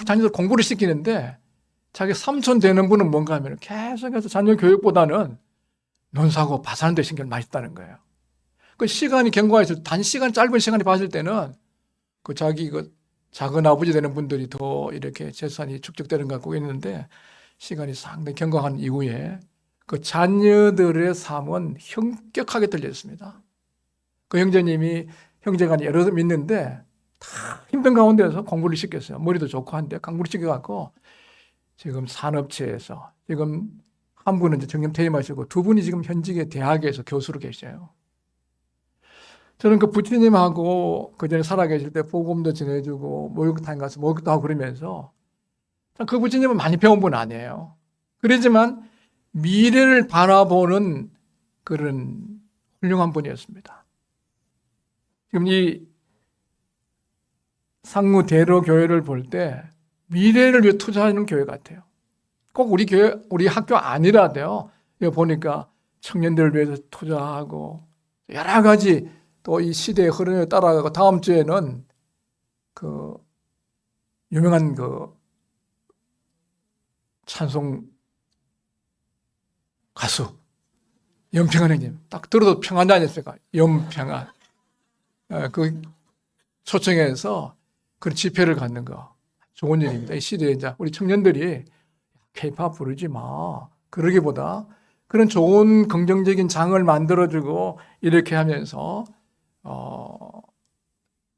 자녀들 공부를 시키는데 자기 삼촌 되는 분은 뭔가 하면 계속해서 자녀 교육보다는 논사고 파산하는 데 신경을 많이 썼다는 거예요. 그 시간이 경과해서 단시간 짧은 시간에 봤을 때는 그 자기 그 작은 아버지 되는 분들이 더 이렇게 재산이 축적되는 것 같고 있는데 시간이 상당히 경과한 이후에 그 자녀들의 삶은 현격하게 들렸습니다. 그 형제님이 형제간에 여러 믿는데 다 힘든 가운데서 공부를 시켰어요. 머리도 좋고 한데 공부를 시켜갖고 지금 산업체에서 지금 한 분은 이제 정년 퇴임하시고 두 분이 지금 현직의 대학에서 교수로 계셔요. 저는 그 부처님하고 그 전에 살아계실 때 복음도 전해주고 목욕탕 가서 목욕도 하고 그러면서 그 부처님은 많이 배운 분 아니에요. 그렇지만 미래를 바라보는 그런 훌륭한 분이었습니다. 지금 이 상무 대로 교회를 볼 때 미래를 위해 투자하는 교회 같아요. 꼭 우리 교회, 우리 학교 아니라도요. 여기 보니까 청년들을 위해서 투자하고 여러 가지 또 이 시대의 흐름에 따라가고 다음 주에는 그 유명한 그 찬송 가수 염평한 형님 딱 들어도 평안이 아니었을까? 염평안 그 초청해서 그런 집회를 갖는 거 좋은 일입니다. 이 시대에 이제 우리 청년들이 K-팝 부르지 마 그러기보다 그런 좋은 긍정적인 장을 만들어주고 이렇게 하면서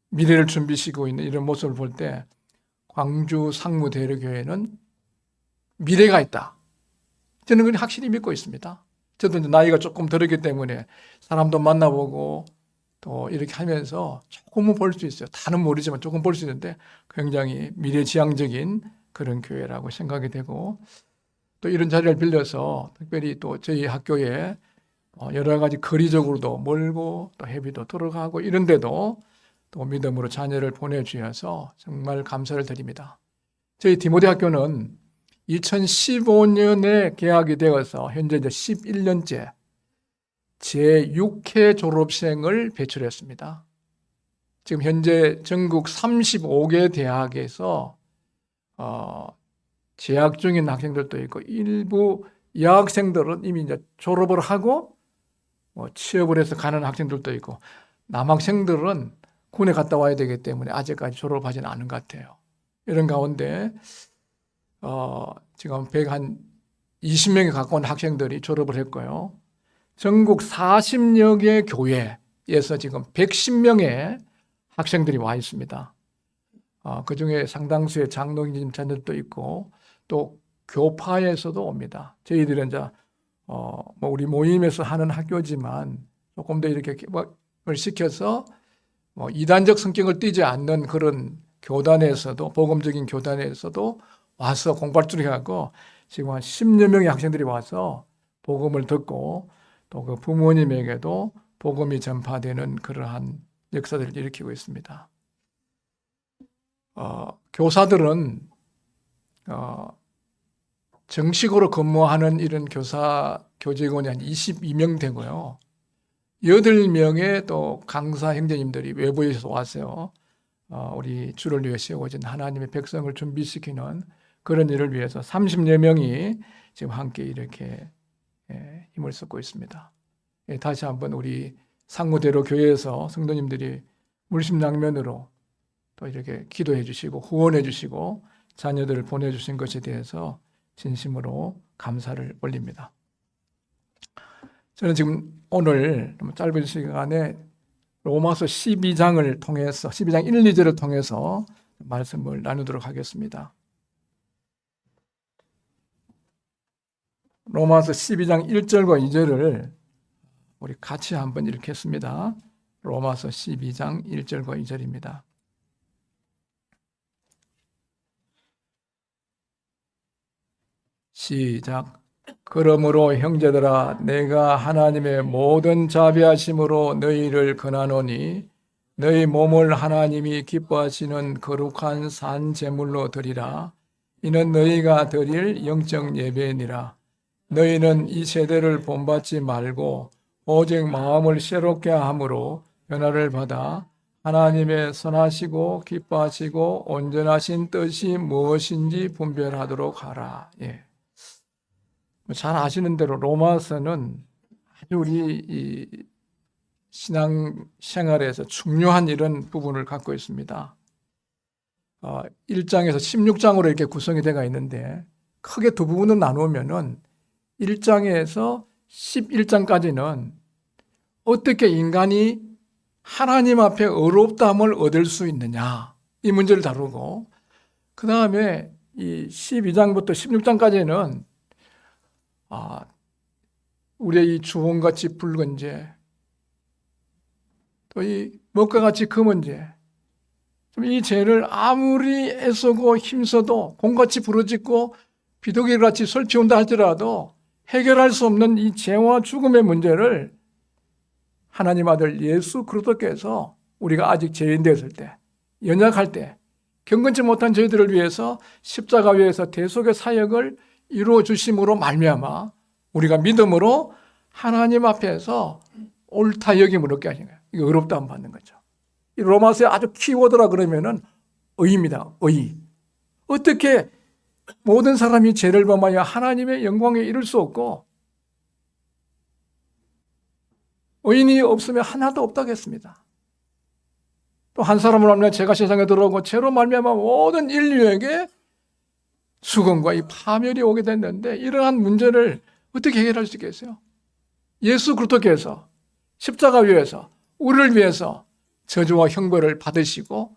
미래를 준비시키고 있는 이런 모습을 볼 때 광주 상무대로교회는 미래가 있다. 저는 그걸 확실히 믿고 있습니다. 저도 이제 나이가 조금 들었기 때문에 사람도 만나보고 또 이렇게 하면서 조금은 볼 수 있어요. 다는 모르지만 조금 볼 수 있는데 굉장히 미래지향적인 그런 교회라고 생각이 되고 또 이런 자리를 빌려서 특별히 또 저희 학교에 여러 가지 거리적으로도 멀고 또 해비도 들어가고 이런데도 또 믿음으로 자녀를 보내주셔서 정말 감사를 드립니다. 저희 디모데 학교는 2015년에 개학이 되어서 현재 이제 11년째 제6회 졸업생을 배출했습니다. 지금 현재 전국 35개 대학에서 재학 중인 학생들도 있고 일부 여학생들은 이미 이제 졸업을 하고 취업을 해서 가는 학생들도 있고 남학생들은 군에 갔다 와야 되기 때문에 아직까지 졸업하지는 않은 것 같아요. 이런 가운데 지금 120명에 가까운 학생들이 졸업을 했고요. 전국 40여 개 교회에서 지금 110명의 학생들이 와 있습니다. 그 중에 상당수의 장로님 자녀들도 있고 또 교파에서도 옵니다. 저희들은 이제 우리 모임에서 하는 학교지만 조금 더 이렇게 을 시켜서 이단적 성격을 띠지 않는 그런 교단에서도 복음적인 교단에서도 와서 공부할 줄 해갖고 지금 한 10여 명의 학생들이 와서 복음을 듣고 또 그 부모님에게도 복음이 전파되는 그러한 역사들을 일으키고 있습니다. 교사들은 정식으로 근무하는 이런 교직원이 한 22명 되고요. 8명의 또 강사 형제님들이 외부에서 왔어요. 우리 주를 위해 세워진 하나님의 백성을 준비시키는 그런 일을 위해서 30여 명이 지금 함께 이렇게 힘을 쏟고 있습니다. 다시 한번 우리 상무대로 교회에서 성도님들이 물심양면으로 또 이렇게 기도해 주시고 후원해 주시고 자녀들을 보내주신 것에 대해서 진심으로 감사를 올립니다. 저는 지금 오늘 짧은 시간에 로마서 12장을 통해서 12장 1, 2절을 통해서 말씀을 나누도록 하겠습니다. 로마서 12장 1절과 2절을 우리 같이 한번 읽겠습니다. 로마서 12장 1절과 2절입니다. 시작. 그러므로 형제들아 내가 하나님의 모든 자비하심으로 너희를 권하노니 너희 몸을 하나님이 기뻐하시는 거룩한 산 제물로 드리라. 이는 너희가 드릴 영적 예배니라. 너희는 이 세대를 본받지 말고 오직 마음을 새롭게 함으로 변화를 받아 하나님의 선하시고 기뻐하시고 온전하신 뜻이 무엇인지 분별하도록 하라. 예. 잘 아시는 대로 로마서는 아주 우리 이 신앙 생활에서 중요한 이런 부분을 갖고 있습니다. 1장에서 16장으로 이렇게 구성이 되어 있는데 크게 두 부분을 나누면은 1장에서 11장까지는 어떻게 인간이 하나님 앞에 의롭다함을 얻을 수 있느냐 이 문제를 다루고, 그 다음에 이 12장부터 16장까지는 우리의 이 주홍같이 붉은 죄, 또 이 먹과 같이 검은 죄, 이 죄를 아무리 애쓰고 힘써도 공같이 부러지고 비둘기같이 설피운다 할지라도 해결할 수 없는 이 죄와 죽음의 문제를 하나님 아들 예수 그리스도께서 우리가 아직 죄인 되었을 때, 연약할 때, 경건치 못한 저희들을 위해서 십자가 위에서 대속의 사역을 이루어 주심으로 말미암아 우리가 믿음으로 하나님 앞에서 옳다 여김을 얻게 하신 거예요. 이거 의롭다함 받는 거죠. 이 로마서의 아주 키워드라 그러면은 의입니다. 의. 어떻게 모든 사람이 죄를 범하여 하나님의 영광에 이를 수 없고 의인이 없으면 하나도 없다고 했습니다. 또 한 사람으로 말미암아 죄가 세상에 들어오고 죄로 말미암아 모든 인류에게 죽음과 이 파멸이 오게 됐는데, 이러한 문제를 어떻게 해결할 수 있겠어요? 예수 그리스도께서 십자가 위에서 우리를 위해서 저주와 형벌을 받으시고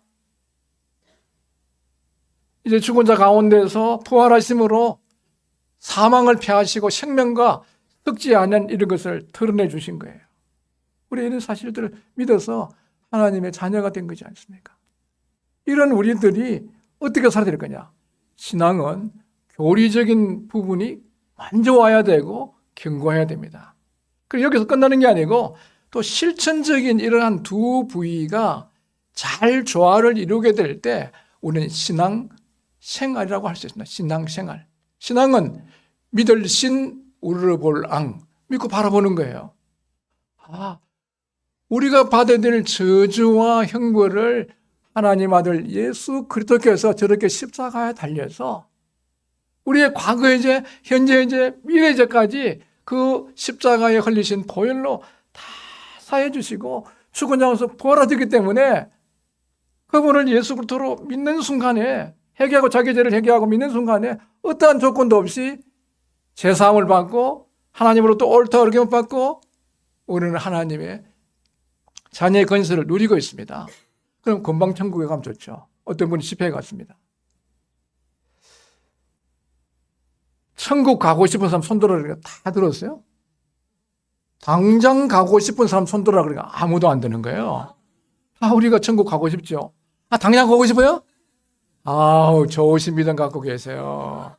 이제 죽은 자 가운데서 부활하심으로 사망을 패하시고 생명과 썩지 않은 이런 것을 드러내 주신 거예요. 우리 이런 사실들을 믿어서 하나님의 자녀가 된 거지 않습니까? 이런 우리들이 어떻게 살아야 될 거냐? 신앙은 교리적인 부분이 먼저 와야 되고 견고해야 됩니다. 그리고 여기서 끝나는 게 아니고 또 실천적인 이러한 두 부위가 잘 조화를 이루게 될 때 우리는 신앙 생활이라고 할 수 있습니다. 신앙 생활. 신앙은 믿을 신 우르르 볼 앙, 믿고 바라보는 거예요. 우리가 받아야 될 저주와 형벌을 하나님 아들 예수 그리스도께서 저렇게 십자가에 달려서 우리의 과거의 죄, 현재의 죄, 미래의 죄까지 그 십자가에 흘리신 보혈로 다 사해 주시고 죽은 자에서 부활하셨기 때문에 그분을 예수 그리스도로 믿는 순간에 회개하고 자기 죄를 회개하고 믿는 순간에 어떠한 조건도 없이 제사함을 받고 하나님으로부터 옳다 그르게 받고 우리는 하나님의 자녀의 건설을 누리고 있습니다. 그럼 금방 천국에 가면 좋죠. 어떤 분이 집회에 갔습니다. 천국 가고 싶은 사람 손들어 그러니까 다 들었어요. 당장 가고 싶은 사람 손들어 그러니까 아무도 안 드는 거예요. 우리가 천국 가고 싶죠. 당장 가고 싶어요? 좋으신 믿음 갖고 계세요.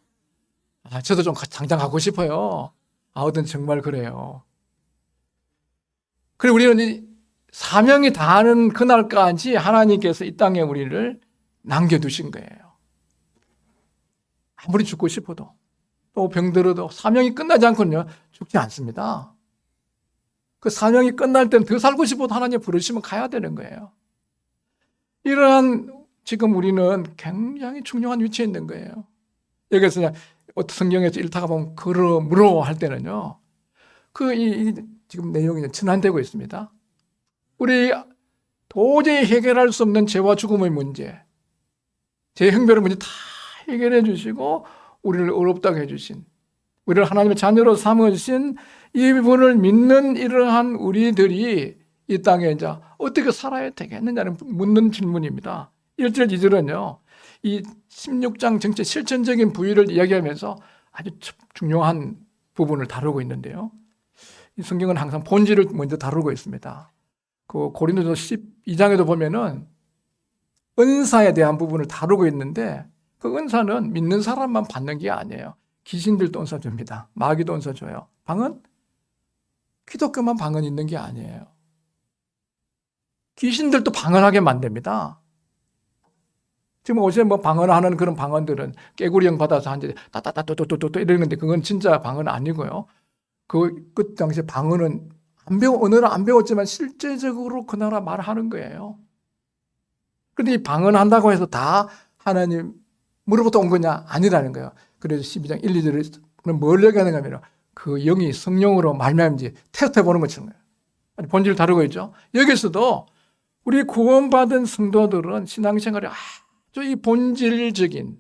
저도 좀 당장 가고 싶어요. 어떤 정말 그래요. 그리고 우리는 사명이 다하는 그날까지 하나님께서 이 땅에 우리를 남겨두신 거예요. 아무리 죽고 싶어도 또 병들어도 사명이 끝나지 않거든요. 죽지 않습니다. 그 사명이 끝날 때는 더 살고 싶어도 하나님 부르시면 가야 되는 거예요. 이러한 지금 우리는 굉장히 중요한 위치에 있는 거예요. 여기서 성경에서 읽다가 보면 그러므로 할 때는요. 지금 내용이 전환되고 있습니다. 우리 도저히 해결할 수 없는 죄와 죽음의 문제, 죄 형벌의 문제 다 해결해 주시고 우리를 의롭다고 해주신, 우리를 하나님의 자녀로 삼으신 이 분을 믿는 이러한 우리들이 이 땅에 이제 어떻게 살아야 되겠느냐는 묻는 질문입니다. 1절, 2절은요. 이 16장 전체 실천적인 부위를 이야기하면서 아주 중요한 부분을 다루고 있는데요. 이 성경은 항상 본질을 먼저 다루고 있습니다. 그 고린도서 12장에도 보면은 은사에 대한 부분을 다루고 있는데 그 은사는 믿는 사람만 받는 게 아니에요. 귀신들도 은사 줍니다. 마귀도 은사 줘요. 방언? 기독교만 방언 있는 게 아니에요. 귀신들도 방언하게 만듭니다. 지금 어제 방언하는 그런 방언들은 깨구리형 받아서 한테 따따따또또또 이러는데 그건 진짜 방언 아니고요. 그 당시에 방언은 언어를 안 배웠지만 실제적으로 그 나라 말하는 거예요. 그런데 이 방언한다고 해서 다 하나님으로부터 온 거냐? 아니라는 거예요. 그래서 12장 1, 2절에 뭘 얘기하는가 하면 그 영이 성령으로 말미암지 테스트해 보는 것처럼 아니, 본질을 다루고 있죠. 여기서도 우리 구원받은 성도들은 신앙생활에 아주 이 본질적인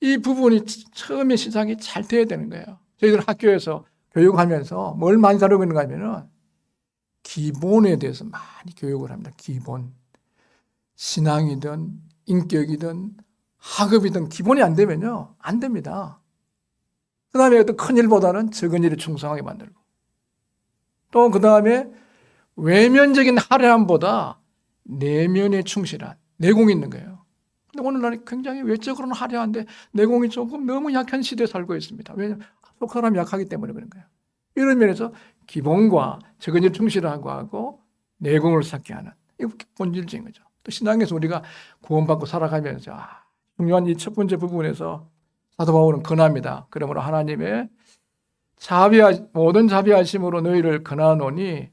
이 부분이 처음에 시작이 잘 돼야 되는 거예요. 저희들 학교에서 교육하면서 뭘 많이 다루고 있는가 하면은 기본에 대해서 많이 교육을 합니다. 기본. 신앙이든 인격이든 학업이든 기본이 안 되면요. 안 됩니다. 그 다음에 어떤 큰 일보다는 적은 일에 충성하게 만들고 또 그 다음에 외면적인 화려함보다 내면에 충실한 내공이 있는 거예요. 근데 오늘날 굉장히 외적으로는 화려한데 내공이 조금 너무 약한 시대에 살고 있습니다. 왜냐하면 속 사람이 약하기 때문에 그런 거예요. 이런 면에서 기본과 적은 일에 충실하고 하고 내공을 쌓게 하는 이거 본질적인 거죠. 또 신앙에서 우리가 구원받고 살아가면서 중요한 이 첫 번째 부분에서 사도 바울은 권합니다. 그러므로 하나님의 모든 자비하심으로 너희를 권하노니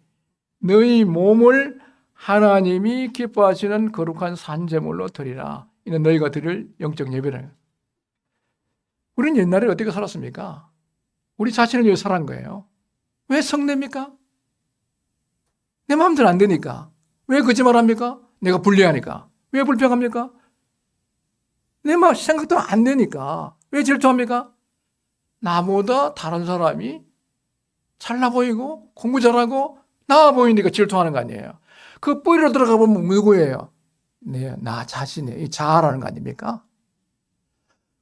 너희 몸을 하나님이 기뻐하시는 거룩한 산제물로 드리라. 이는 너희가 드릴 영적 예배라. 우리는 옛날에 어떻게 살았습니까? 우리 자신을 위해 살은 거예요. 왜 성내입니까? 내 마음대로 안 되니까. 왜 거짓말합니까? 내가 불리하니까. 왜 불평합니까? 내 마음 생각도 안 되니까. 왜 질투합니까? 나보다 다른 사람이 잘나 보이고 공부 잘하고 나아 보이니까 질투하는 거 아니에요. 그 뿌리로 들어가 보면 누구예요? 네, 나 자신의 이 자아라는 거 아닙니까?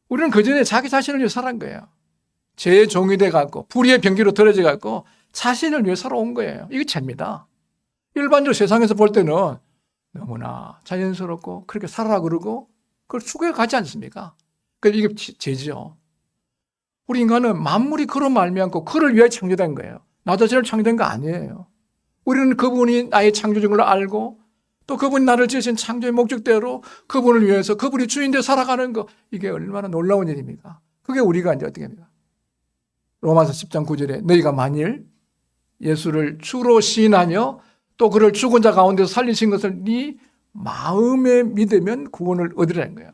우리는 그전에 자기 자신을 위해 살은 거예요. 죄의 종이 돼갖고 불의의 병기로 들어져 갖고 자신을 위해 살아온 거예요. 이게 죄입니다. 일반적으로 세상에서 볼 때는 너무나 자연스럽고 그렇게 살아라 그러고 그걸 추구해 가지 않습니까? 그러니까 이게 죄죠. 우리 인간은 만물이 그로 말미암고 그를 위해 창조된 거예요. 나 자신을 창조된 거 아니에요. 우리는 그분이 나의 창조적인 걸 알고 또 그분이 나를 지으신 창조의 목적대로 그분을 위해서 그분이 주인되어 살아가는 거 이게 얼마나 놀라운 일입니까? 그게 우리가 이제 어떻게 합니까? 로마서 10장 9절에 너희가 만일 예수를 주로 시인하며 또 그를 죽은 자 가운데서 살리신 것을 네 마음에 믿으면 구원을 얻으라는 거예요.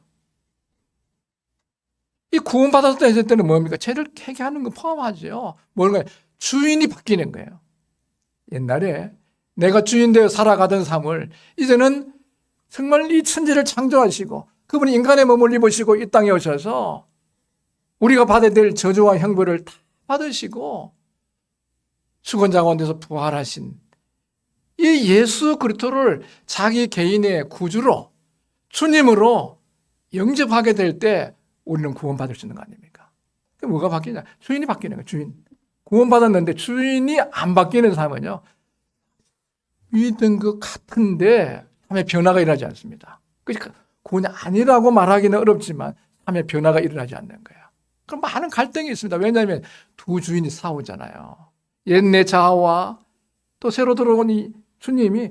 이 구원받았다 했을 때는 뭡니까? 죄를 회개하는 거 포함하죠. 뭔가 주인이 바뀌는 거예요. 옛날에 내가 주인 되어 살아가던 삶을 이제는 정말 이 천지를 창조하시고 그분이 인간의 몸을 입으시고 이 땅에 오셔서 우리가 받아야 될 저주와 형벌을 다 받으시고 죽은 자 가운데서 부활하신 이 예수 그리스도를 자기 개인의 구주로 주님으로 영접하게 될 때 우리는 구원받을 수 있는 거 아닙니까? 뭐가 바뀌냐? 주인이 바뀌는 거예요. 주인. 구원받았는데 주인이 안 바뀌는 삶은요. 믿은 것 같은데 삶의 변화가 일어나지 않습니다. 그러니까 구원이 아니라고 말하기는 어렵지만 삶의 변화가 일어나지 않는 거예요. 그럼 많은 갈등이 있습니다. 왜냐하면 두 주인이 싸우잖아요. 옛 내 자아와 또 새로 들어온 이 주님이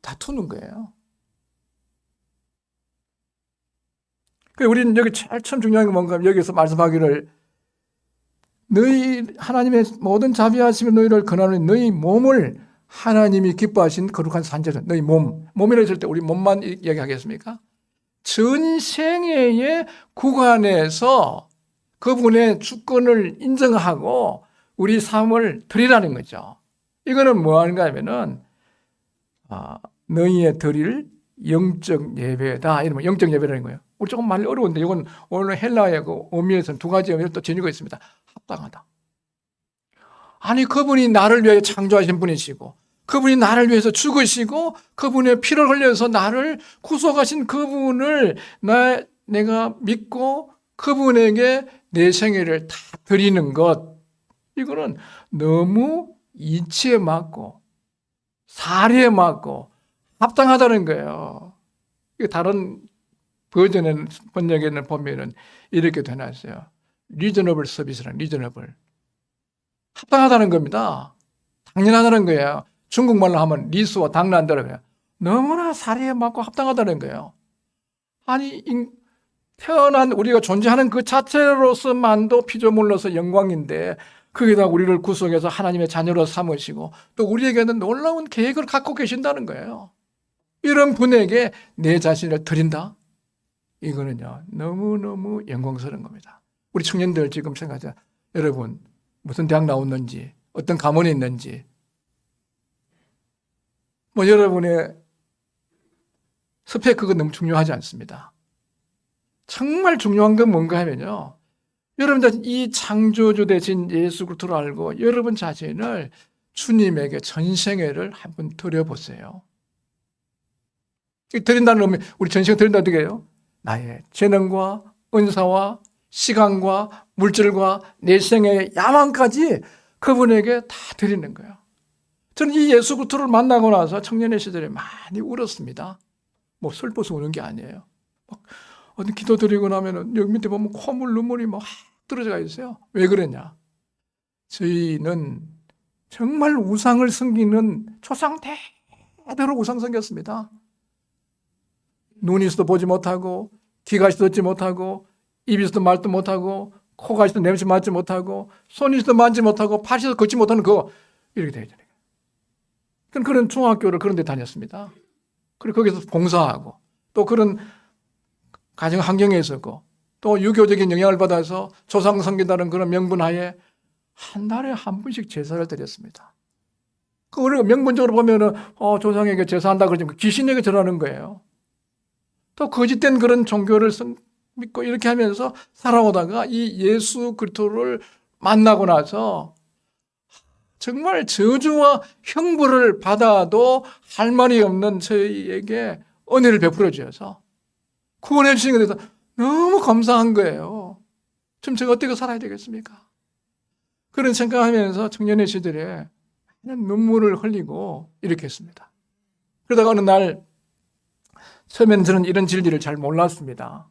다투는 거예요. 우리는 여기 제일 처음 중요한 게 뭔가 하면 여기서 말씀하기를 너희 하나님의 모든 자비하심에 너희를 권하노니 너희 몸을 하나님이 기뻐하신 거룩한 산제로 너희 몸이라 했을 때 우리 몸만 얘기하겠습니까? 전생애의 구간에서 그분의 주권을 인정하고 우리 삶을 드리라는 거죠. 이거는 뭐 하는가 하면은 너희의 드릴 영적 예배다. 이러면 영적 예배라는 거예요. 우리 조금 말이 어려운데 이건 오늘 헬라의 그 의미에서는 두 가지 의미로 또 전유가 있습니다. 합당하다. 아니 그분이 나를 위해 창조하신 분이시고 그분이 나를 위해서 죽으시고 그분의 피를 흘려서 나를 구속하신 그분을 내가 믿고 그분에게 내 생애를 다 드리는 것 이거는 너무 이치에 맞고 사리에 맞고 합당하다는 거예요. 다른 버전의 번역에는 보면은 이렇게 되어놨어요. 리저너블 서비스라는 리저너블. 합당하다는 겁니다. 당연하다는 거예요. 중국말로 하면 리수와 당난다는 거예요. 너무나 사리에 맞고 합당하다는 거예요. 아니 태어난 우리가 존재하는 그 자체로서만도 피조물로서 영광인데 거기다 우리를 구속해서 하나님의 자녀로 삼으시고 또 우리에게는 놀라운 계획을 갖고 계신다는 거예요. 이런 분에게 내 자신을 드린다? 이거는요, 너무너무 영광스러운 겁니다. 우리 청년들 지금 생각하자. 여러분, 무슨 대학 나왔는지, 어떤 가문에 있는지, 뭐 여러분의 스펙 그거 너무 중요하지 않습니다. 정말 중요한 건 뭔가 하면요, 여러분 이 창조주 되신 예수 그리스도를 알고 여러분 자신을 주님에게 전생애를 한번 드려보세요. 드린다는 의미, 우리 전생에 드린다 어떻게 해요? 나의 재능과 은사와 시간과 물질과 내 생의 야망까지 그분에게 다 드리는 거예요. 저는 이 예수 그리스도를 만나고 나서 청년의 시절에 많이 울었습니다. 뭐 슬퍼서 우는 게 아니에요. 막 어디 기도 드리고 나면은 여기 밑에 보면 콧물 눈물이 막 떨어져가 있어요. 왜 그랬냐? 저희는 정말 우상을 섬기는 조상 대대로 우상 섬겼습니다. 눈이 있어도 보지 못하고, 귀가 있어도 듣지 못하고, 입이 있어도 말도 못하고, 코가 있어도 냄새 맡지 못하고, 손이 있어도 만지 못하고, 팔이 있어도 걷지 못하는 그거 이렇게 되잖아요. 그런 중학교를 그런 데 다녔습니다. 그리고 거기서 봉사하고 또 그런 가정 환경에 있었고 또 유교적인 영향을 받아서 조상 섬긴다는 그런 명분 하에 한 달에 한 번씩 제사를 드렸습니다. 그 우리가 명분적으로 보면은 조상에게 제사한다 그러지만 귀신에게 절하는 거예요. 또 거짓된 그런 종교를 믿고 이렇게 하면서 살아오다가 이 예수 그리스도를 만나고 나서 정말 저주와 형벌을 받아도 할 말이 없는 저희에게 은혜를 베풀어 주셔서 구원해 주신 것에 대해서 너무 감사한 거예요. 지금 제가 어떻게 살아야 되겠습니까? 그런 생각하면서 청년의 시절에 눈물을 흘리고 이렇게 했습니다. 그러다가 어느 날 처음에는 저는 이런 진리를 잘 몰랐습니다.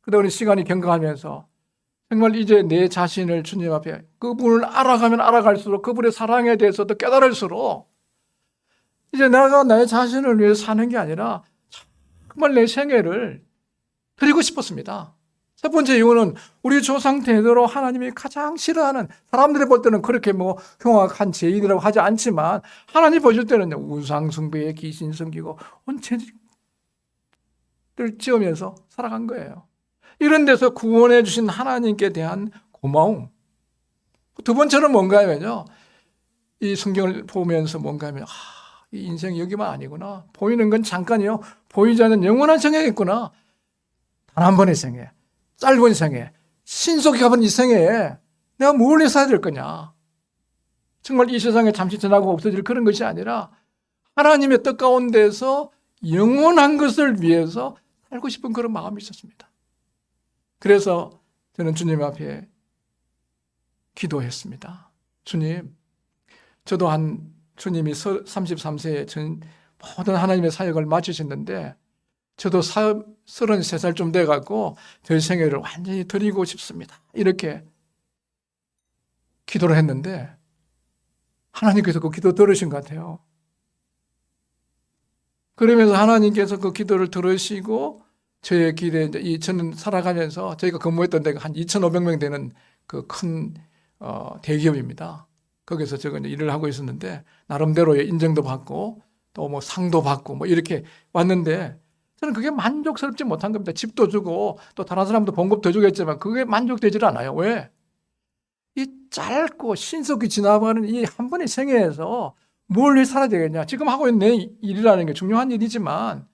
그러다 보니 시간이 경과하면서 정말 이제 내 자신을 주님 앞에 그분을 알아가면 알아갈수록 그분의 사랑에 대해서도 깨달을수록 이제 내가 내 자신을 위해 사는 게 아니라 정말 내 생애를 드리고 싶었습니다. 첫 번째 이유는 우리 조상 대대로 하나님이 가장 싫어하는, 사람들이 볼 때는 그렇게 뭐 흉악한 죄인이라고 하지 않지만 하나님 보실 때는 우상 숭배에 귀신 섬기고 온 죄를 지으면서 살아간 거예요. 이런 데서 구원해 주신 하나님께 대한 고마움. 두 번째는 뭔가 하면요, 이 성경을 보면서 뭔가 하면 이 인생이 여기만 아니구나. 보이는 건 잠깐이요. 보이지 않는 영원한 생애가 있구나. 단 한 번의 생애, 짧은 생애, 신속히 가본 이 생애에 내가 뭘 해서 될 거냐. 정말 이 세상에 잠시 지나고 없어질 그런 것이 아니라 하나님의 뜻 가운데서 영원한 것을 위해서 살고 싶은 그런 마음이 있었습니다. 그래서 저는 주님 앞에 기도했습니다. 주님, 저도 주님이 33세에 모든 하나님의 사역을 마치셨는데 저도 33살쯤 돼갖고 저희 생애를 완전히 드리고 싶습니다. 이렇게 기도를 했는데 하나님께서 그 기도 들으신 것 같아요. 그러면서 하나님께서 그 기도를 들으시고 저의 길에 저는 살아가면서 저희가 근무했던 데가 한 2,500명 되는 그 큰 대기업입니다. 거기서 제가 일을 하고 있었는데 나름대로의 인정도 받고 또 뭐 상도 받고 뭐 이렇게 왔는데 저는 그게 만족스럽지 못한 겁니다. 집도 주고 또 다른 사람도 봉급도 주겠지만 그게 만족되질 않아요. 왜? 이 짧고 신속히 지나가는 이 한 번의 생애에서 뭘 해 살아야 되겠냐. 지금 하고 있는 내 일이라는 게 중요한 일이지만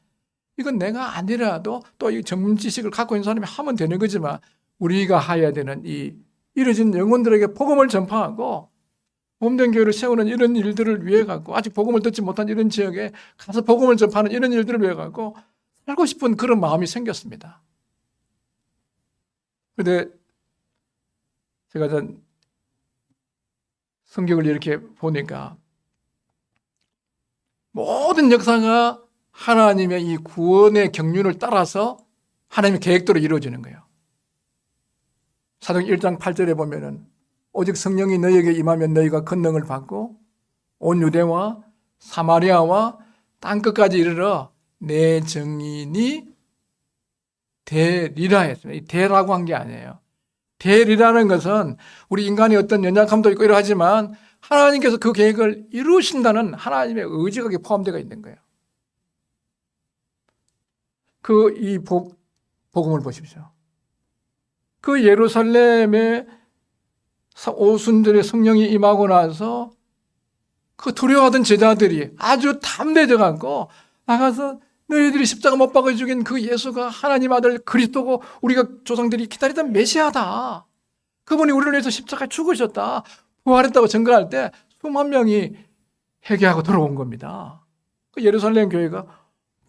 이건 내가 아니라도 또 이 전문 지식을 갖고 있는 사람이 하면 되는 거지만 우리가 해야 되는 이 이뤄진 영혼들에게 복음을 전파하고 몸된 교회를 세우는 이런 일들을 위해 갖고 아직 복음을 듣지 못한 이런 지역에 가서 복음을 전파하는 이런 일들을 위해 갖고 살고 싶은 그런 마음이 생겼습니다. 그런데 제가 전 성경을 이렇게 보니까 모든 역사가 하나님의 이 구원의 경륜을 따라서 하나님의 계획대로 이루어지는 거예요. 사도행 1장 8절에 보면은 오직 성령이 너희에게 임하면 너희가 권능을 받고 온 유대와 사마리아와 땅끝까지 이르러 내 증인이 되리라 했습니다. 이 되라고 한 게 아니에요. 계획이라는 것은 우리 인간이 어떤 연약함도 있고 이러하지만 하나님께서 그 계획을 이루신다는 하나님의 의지가 거기에 포함되어 있는 거예요. 이 복음을 보십시오. 그 예루살렘에 오순절에 성령이 임하고 나서 그 두려워하던 제자들이 아주 담대해져 갖고 나가서 너희들이 십자가 못 박아 죽인 그 예수가 하나님 아들 그리스도고 우리가 조상들이 기다리던 메시아다. 그분이 우리를 위해서 십자가에 죽으셨다. 부활했다고 증거할 때 수만 명이 회개하고 돌아온 겁니다. 그 예루살렘 교회가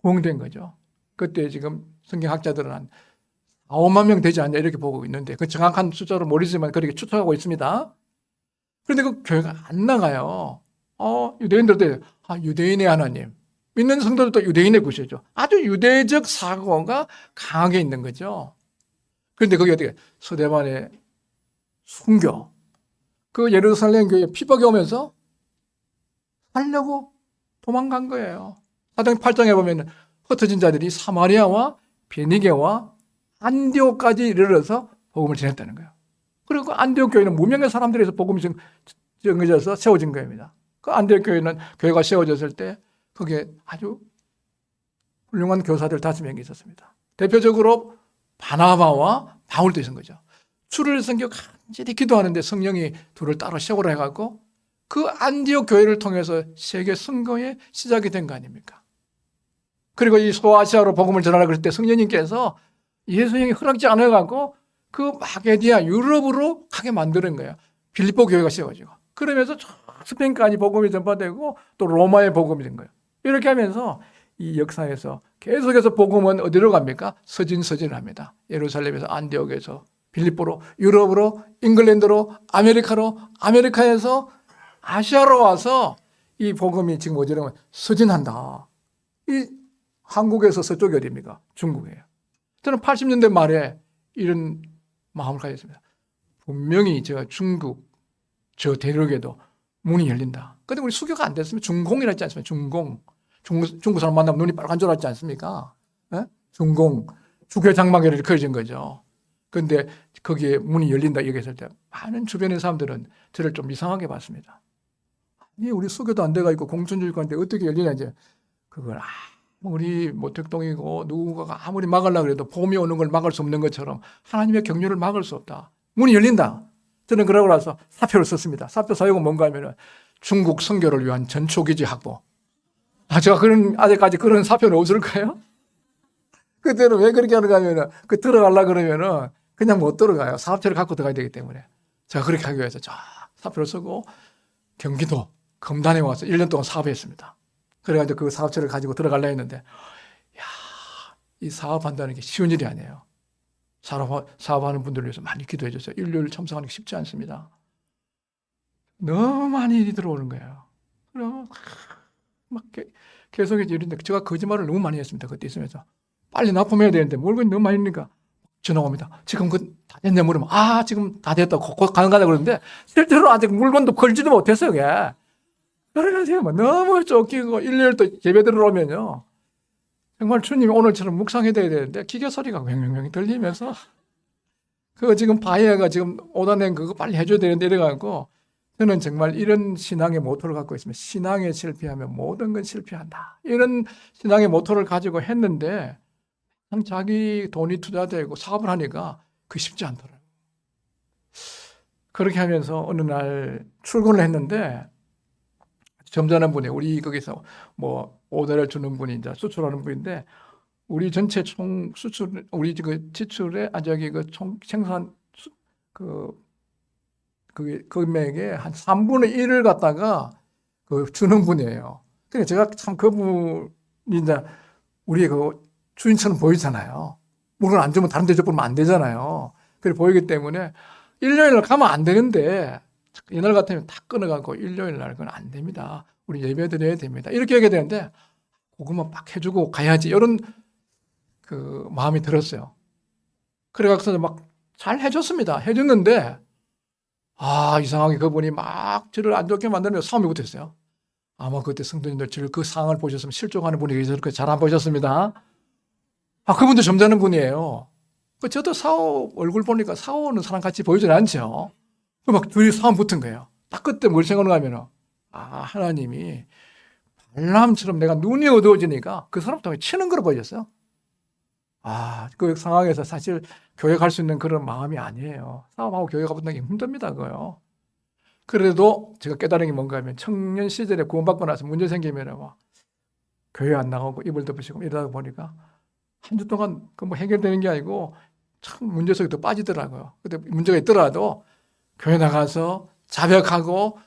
부흥된 거죠. 그때 지금 성경학자들은 한 5만 명 되지 않냐 이렇게 보고 있는데 그 정확한 숫자로 모르지만 그렇게 추측하고 있습니다. 그런데 그 교회가 안 나가요. 유대인들도 유대인의 하나님, 믿는 성도들도 유대인의 구세죠. 아주 유대적 사고가 강하게 있는 거죠. 그런데 그게 어떻게 서대반의 순교, 그 예루살렘 교회에 피박이 오면서 살려고 도망간 거예요. 사도행 8장에 보면 흩어진 자들이 사마리아와 베니게와 안디옥까지 이르러서 복음을 전했다는 거예요. 그리고 안디옥 교회는 무명의 사람들에서 복음이 정해져서 세워진 겁니다. 그 안디옥 교회는 교회가 세워졌을 때 거기에 아주 훌륭한 교사들 5명이 있었습니다. 대표적으로 바나바와 바울도 있었던 거죠. 주를 섬겨 간절히 기도하는데 성령이 둘을 따로 세우라 해갖고 그 안디옥 교회를 통해서 세계 선거의 시작이 된 거 아닙니까? 그리고 이 소아시아로 복음을 전하라 그럴 때 성령님께서 예수님이 허락지 않아갖고 그 마게디아 유럽으로 가게 만드는 거예요. 빌립보 교회가 세워지고 그러면서 스페인까지 복음이 전파되고 또 로마의 복음이 된 거예요. 이렇게 하면서 이 역사에서 계속해서 복음은 어디로 갑니까? 서진합니다. 예루살렘에서 안디옥에서 빌립보로 유럽으로 잉글랜드로 아메리카로 아메리카에서 아시아로 와서 이 복음이 지금 어디로 서진한다. 이 한국에서 서쪽이 어디입니까? 중국이에요. 저는 80년대 말에 이런 마음을 가졌습니다. 분명히 중국 저 대륙에도 문이 열린다. 근데 우리 수교가 안 됐으면 중공이라 했지 않습니까? 중국 사람 만나면 눈이 빨간 줄 알았지 않습니까? 에? 중공, 주교 장막에 이렇게 그려진 거죠. 근데 거기에 문이 열린다 얘기했을 때 많은 주변의 사람들은 저를 좀 이상하게 봤습니다. 아니, 우리 수교도 안 돼가 있고 공천주의가인데 어떻게 열리냐 이제 그걸 아무리 모택동이고 누군가가 아무리 막으려고 해도 봄이 오는 걸 막을 수 없는 것처럼 하나님의 경륜을 막을 수 없다. 문이 열린다. 저는 그러고 나서 사표를 썼습니다. 사표 사용은 뭔가 하면은 중국 선교를 위한 전초기지 확보. 제가 아직까지 그런 사표는 없을까요? 그때는 왜 그렇게 하는가 하면은 들어가려고 그러면은 그냥 못 들어가요. 사업체를 갖고 들어가야 되기 때문에. 제가 그렇게 하기 위해서 사표를 쓰고 경기도 금단에 와서 1년 동안 사업했습니다. 그래가지고 그 사업체를 가지고 들어가려 했는데, 이 사업한다는 게 쉬운 일이 아니에요. 사업하는 분들을 위해서 많이 기도해 주세요. 일요일 참석하는 게 쉽지 않습니다. 너무 많이 일이 들어오는 거예요. 그럼 막 계속 이런데 제가 거짓말을 너무 많이 했습니다. 그때 있으면서 빨리 납품해야 되는데 물건이 너무 많이 있으니까 전화 옵니다. 지금 다 됐냐 물으면 지금 다 됐다고 곧 가능하다 그러는데 실제로 아직 물건도 걸지도 못했어요. 그게. 그래가지고 너무 쫓기고 일요일 또 예배 들어오면요. 정말 주님이 오늘처럼 묵상해야 되는데 기계 소리가 왱왱왱 들리면서 그거 지금 바이어가 지금 오다낸 그거 빨리 해줘야 되는데 이래가지고 저는 정말 이런 신앙의 모토를 갖고 있습니다. 신앙에 실패하면 모든 건 실패한다. 이런 신앙의 모토를 가지고 했는데 자기 돈이 투자되고 사업을 하니까 그게 쉽지 않더라고요. 그렇게 하면서 어느 날 출근을 했는데 점잖은 분이 우리 거기서 오더를 주는 분이 이제 수출하는 분인데 우리 전체 총 수출 우리 그 지출에 총 생산 그 금액의 한 3분의 1을 갖다가 주는 분이에요. 그러니까 제가 참 그분이 이제 우리 주인처럼 보이잖아요. 물건 안 주면 다른 데 줘보면 안 되잖아요. 그래 보이기 때문에 일요일 가면 안 되는데 이날 같으면 다 끊어가고 일요일 날 그건 안 됩니다. 우리 예배 드려야 됩니다. 이렇게 얘기해야 되는데 그것만 막 해주고 가야지 이런 그 마음이 들었어요. 그래서 막 잘 해줬습니다. 해줬는데 이상하게 그분이 막 저를 안 좋게 만드는 싸움이 붙었어요. 아마 그때 성도님들 저를 그 상황을 보셨으면 실족하는 분이 저렇게 잘 안 보셨습니다. 그분도 점잖은 분이에요. 저도 사오 얼굴 보니까 사오는 사람 같이 보이진 않죠. 막 둘이 싸움 붙은 거예요. 딱 그때 뭘 생각하는가 하면은, 하나님이 발람처럼 내가 눈이 어두워지니까 그 사람 때문에 치는 거로 보였어요. 그 상황에서 사실 교회 갈 수 있는 그런 마음이 아니에요. 싸움하고 교회 가본다는 게 힘듭니다, 그거요. 그래도 제가 깨달은 게 뭔가 하면 청년 시절에 구원받고 나서 문제 생기면 막 교회 안 나가고 이불 덮으시고 이러다 보니까 한 주 동안 그 뭐 해결되는 게 아니고 참 문제 속에 더 빠지더라고요. 근데 문제가 있더라도 교회 나가서 자백하고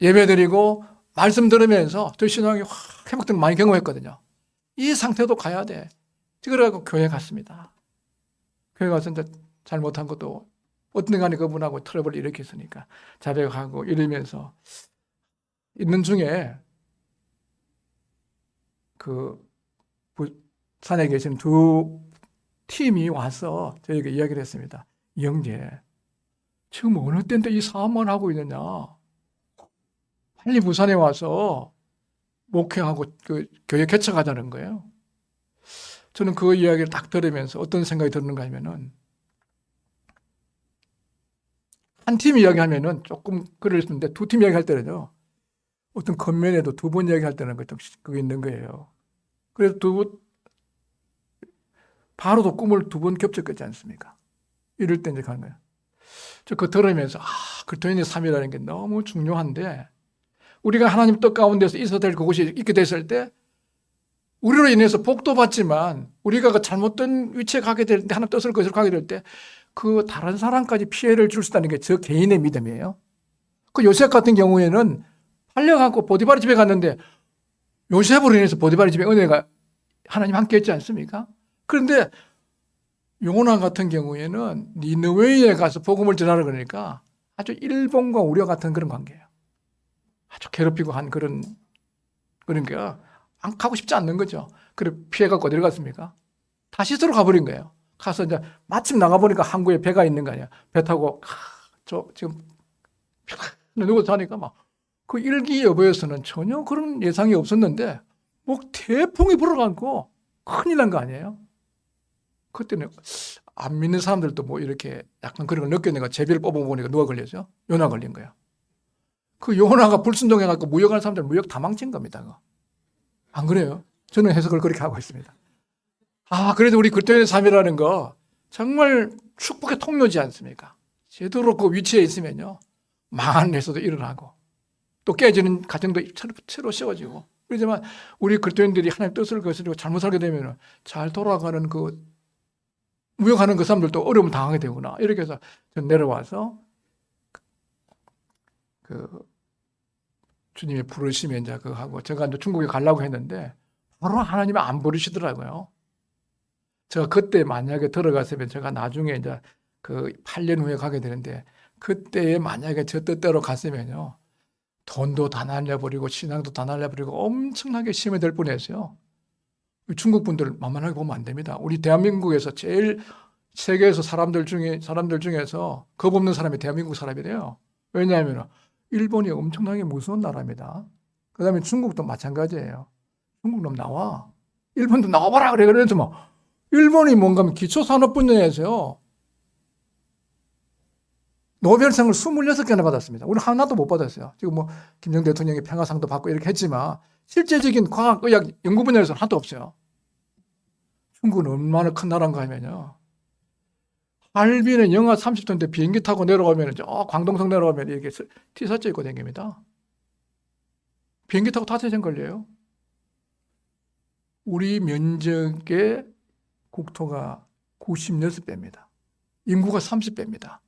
예배드리고 말씀 들으면서 저 신앙이 확 회복되는 거 많이 경험했거든요. 이 상태도 가야 돼. 그래갖고 교회 갔습니다. 교회 가서 이제 잘못한 것도 어떤 간에 그분하고 트러블을 일으켰으니까 자백하고 이러면서 있는 중에 그 산에 계신 두 팀이 와서 저에게 이야기를 했습니다. 형제, 지금 어느 때인데 이 사업만 하고 있느냐? 빨리 부산에 와서 목회하고 그 교회 개척하자는 거예요. 저는 그 이야기를 딱 들으면서 어떤 생각이 드는가 하면은, 한 팀 이야기하면은 조금 그럴 수 있는데 두 팀 이야기할 때는요, 어떤 겉면에도 두 번 이야기할 때는 그게 있는 거예요. 그래서 바로도 꿈을 두 번 겹쳤겠지 않습니까? 이럴 때 이제 가는 거예요. 저 그거 들으면서, 그리스도인의 삶이라는 게 너무 중요한데, 우리가 하나님 뜻 가운데서 있어야 될 그곳이 있게 됐을 때, 우리로 인해서 복도 받지만, 우리가 그 잘못된 위치에 가게 될 때, 하나님 뜻을 거스러 가게 될 때, 그 다른 사람까지 피해를 줄 수 있다는 게 저 개인의 믿음이에요. 그 요셉 같은 경우에는 팔려갖고 보디바리 집에 갔는데, 요셉으로 인해서 보디바리 집에 은혜가 하나님 함께 했지 않습니까? 그런데 요나 같은 경우에는 니느웨에 가서 복음을 전하라 그러니까 아주 일본과 우리와 같은 그런 관계예요. 아주 괴롭히고 한 그런 게 안 가고 싶지 않는 거죠. 그래 피해갖고 어디로 갔습니까? 다시스로 가버린 거예요. 가서 이제 마침 나가보니까 항구에 배가 있는 거 아니야. 배 타고 지금 누구 자니까 막 그 일기예보에서는 전혀 그런 예상이 없었는데 뭐 태풍이 불어가고 큰일 난 거 아니에요? 그때는 안 믿는 사람들도 뭐 이렇게 약간 그런 걸 느꼈는가 제비를 뽑아보니까 누가 걸렸죠? 요나 걸린 거예요. 그 요나가 불순종해갖고 무역하는 사람들 무역 다 망친 겁니다. 그거. 안 그래요? 저는 해석을 그렇게 하고 있습니다. 그래도 우리 그리스도인의 삶이라는 거 정말 축복의 통로지 않습니까? 제대로 그 위치에 있으면요. 망한 일도 일어나고 또 깨지는 가정도 새로 세워지고 그렇지만 우리 그리스도인들이 하나님 뜻을 거스르고 잘못 살게 되면 잘 돌아가는 그 무역하는 그 사람들도 어려움 당하게 되구나. 이렇게 해서 전 내려와서 그 주님이 부르시면 이제 그거 하고 제가 이제 중국에 가려고 했는데 바로 하나님이 안 부르시더라고요. 제가 그때 만약에 들어갔으면 제가 나중에 이제 그 8년 후에 가게 되는데 그때에 만약에 저 뜻대로 갔으면요. 돈도 다 날려버리고 신앙도 다 날려버리고 엄청나게 심해 될 뻔했어요. 중국 분들 만만하게 보면 안 됩니다. 우리 대한민국에서 제일 세계에서 사람들 중에서 겁 없는 사람이 대한민국 사람이래요. 왜냐하면 일본이 엄청나게 무서운 나라입니다. 그 다음에 중국도 마찬가지예요. 중국 놈 나와. 일본도 나와봐라 그래. 그래서 뭐 일본이 뭔가 하면 기초산업 분야에서요. 노벨상을 26개나 받았습니다. 우리 하나도 못 받았어요. 지금 뭐 김정은 대통령이 평화상도 받고 이렇게 했지만 실제적인 과학, 의학, 연구 분야에서는 하나도 없어요. 중국은 얼마나 큰 나라인가 하면요. 할빈에 영하 30도인데 비행기 타고 내려가면 광동성 내려가면 이렇게 티셔츠 입고 다닙니다. 비행기 타고 5시간 걸려요. 우리 면적의 국토가 96배입니다. 인구가 30배입니다.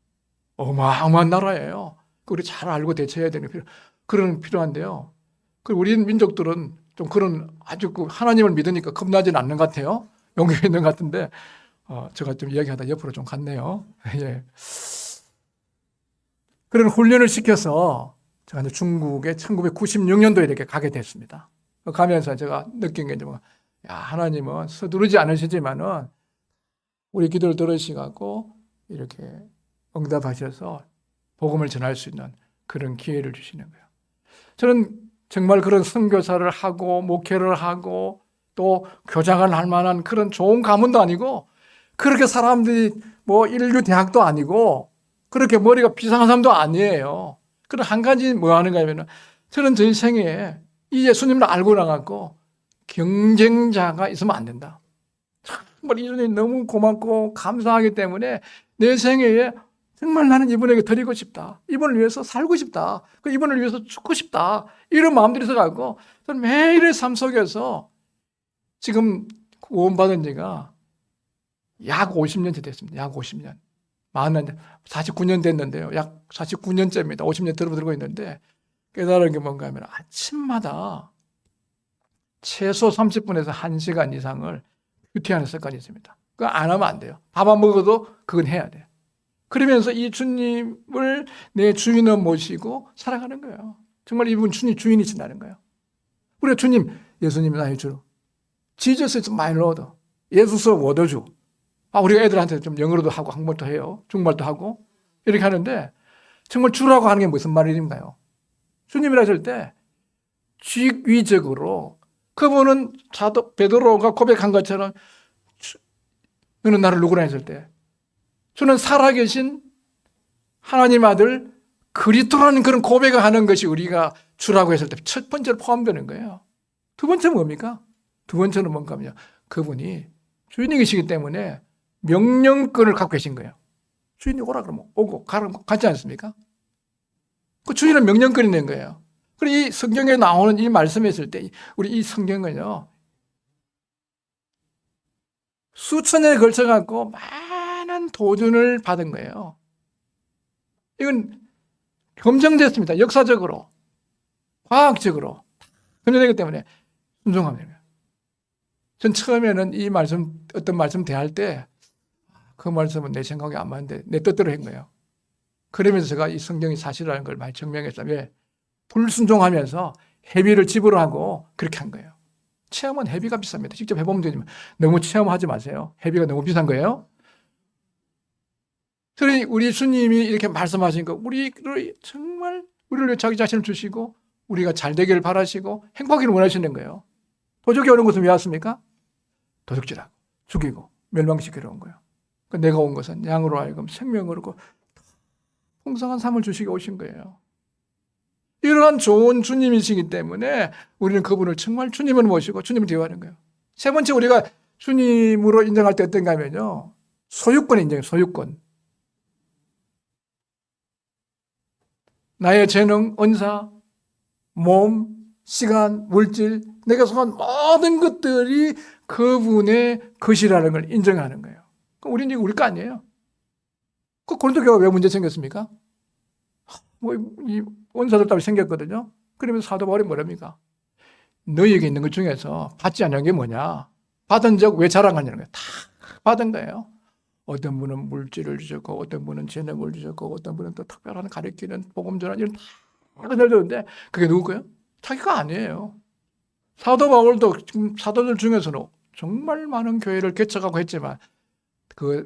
어마어마한 나라예요. 우리 잘 알고 대처해야 되는 그런 필요한데요. 우리 민족들은 좀 그런 아주 하나님을 믿으니까 겁나지는 않는 것 같아요. 용기 있는 것 같은데 제가 좀 이야기하다 옆으로 좀 갔네요. 예. 그런 훈련을 시켜서 제가 이제 중국에 1996년도에 이렇게 가게 됐습니다. 가면서 제가 느낀 게 하나님은 서두르지 않으시지만은 우리 기도를 들으시고 이렇게 응답하셔서 복음을 전할 수 있는 그런 기회를 주시는 거예요. 저는 정말 그런 선교사를 하고 목회를 하고 또 교장을 할 만한 그런 좋은 가문도 아니고 그렇게 사람들이 뭐 인류 대학도 아니고 그렇게 머리가 비상한 사람도 아니에요. 그럼 한 가지 뭐 하는가 하면 저는 제 생애에 이 예수님을 알고 나갔고 경쟁자가 있으면 안 된다. 정말 이분이 너무 고맙고 감사하기 때문에 내 생애에 정말 나는 이분에게 드리고 싶다. 이분을 위해서 살고 싶다. 이분을 위해서 죽고 싶다. 이런 마음들이 있어가지고 저는 매일의 삶 속에서 지금 구원받은 지가 약 50년째 됐습니다. 약 50년. 49년 됐는데요. 약 49년째입니다. 50년 들고 있는데 깨달은 게 뭔가 하면 아침마다 최소 30분에서 1시간 이상을 큐티하는 습관이 있습니다. 그거 안 하면 안 돼요. 밥 안 먹어도 그건 해야 돼요. 그러면서 이 주님을 내 주인으로 모시고 살아가는 거예요. 정말 이분 주인이신다는 거예요. 우리가 주님, 예수님 나의 주. Jesus is my Lord. 예수서 워더주. 우리가 애들한테 좀 영어로도 하고 한국말도 해요. 중국말도 하고 이렇게 하는데 정말 주라고 하는 게 무슨 말인가요? 주님이라 하실 때 직위적으로 그분은 베드로가 고백한 것처럼 너는 나를 누구라 했을 때 저는 살아계신 하나님 아들 그리스도라는 그런 고백을 하는 것이 우리가 주라고 했을 때 첫 번째로 포함되는 거예요. 두 번째는 뭡니까? 두 번째는 뭔가 하면 그분이 주인이시기 때문에 명령권을 갖고 계신 거예요. 주인이 오라 그러면 오고 가라면 가지 않습니까? 그 주인은 명령권이 있는 거예요. 그리고 이 성경에 나오는 이 말씀에 있을 때 우리 이 성경은요 수천 년에 걸쳐 갖고 많은 도전을 받은 거예요. 이건 검증됐습니다. 역사적으로, 과학적으로 검증되기 때문에 순종하면 됩니다. 전 처음에는 이 말씀 어떤 말씀 대할 때 그 말씀은 내 생각이 안 맞는데 내 뜻대로 한 거예요. 그러면서 제가 이 성경이 사실이라는 걸 많이 증명했어요. 왜? 불순종하면서 회비를 지불하고 그렇게 한 거예요. 체험은 회비가 비쌉니다. 직접 해보면 되지만 너무 체험하지 마세요. 회비가 너무 비싼 거예요. 그러니 우리 주님이 이렇게 말씀하신 거 우리를 정말 우리를 위해 자기 자신을 주시고 우리가 잘 되기를 바라시고 행복하기를 원하시는 거예요. 도적이 오는 것은 왜 왔습니까? 도둑질하고 죽이고 멸망시키러 온 거예요. 그러니까 내가 온 것은 양으로 하여금 생명으로 풍성한 삶을 주시기 오신 거예요. 이러한 좋은 주님이시기 때문에 우리는 그분을 정말 주님을 모시고 주님을 대우하는 거예요. 세 번째 우리가 주님으로 인정할 때 어떤가 하면요. 소유권 인정해요. 소유권. 나의 재능, 은사, 몸, 시간, 물질, 내가 속한 모든 것들이 그분의 것이라는 걸 인정하는 거예요. 우리는 우리 거 아니에요. 그 고린도 교회가 왜 문제 생겼습니까? 이 원사들 따위 생겼거든요. 그러면서 사도 바울이 뭐랍니까? 너희에게 있는 것 중에서 받지 않은 게 뭐냐? 받은 적 왜 자랑하냐는 거예요. 다 받은 거예요. 어떤 분은 물질을 주셨고, 어떤 분은 재능을 주셨고, 어떤 분은 또 특별한 가르치는 복음 전환 이런 다 줬는데 그게 누구 거예요? 자기가 아니에요. 사도 바울도 지금 사도들 중에서는 정말 많은 교회를 개척하고 했지만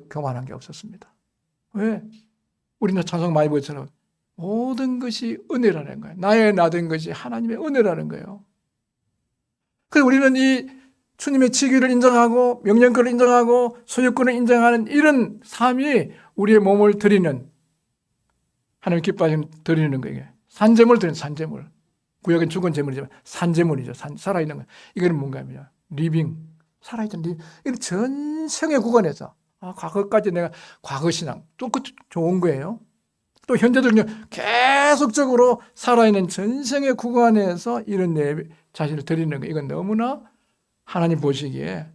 그만한 게 없었습니다. 왜? 우리는 찬송 많이 보처럼 모든 것이 은혜라는 거예요. 나의 나된 것이 하나님의 은혜라는 거예요. 그래서 우리는 이 주님의 직위를 인정하고 명령권을 인정하고 소유권을 인정하는 이런 삶이 우리의 몸을 드리는 하나님 기뻐하시는 드리는 거예요. 산재물 드리는 산재물. 구약은 죽은 재물이지만 산재물이죠. 살아있는 거. 이거는 뭔가 하면 리빙. 살아있는 리빙. 이런 전생의 구간에서 과거까지 내가 과거 신앙 또 그 좋은 거예요. 또 현재도 계속적으로 살아있는 전생의 구간에서 이런 내 자신을 드리는 거 이건 너무나 하나님 보시기에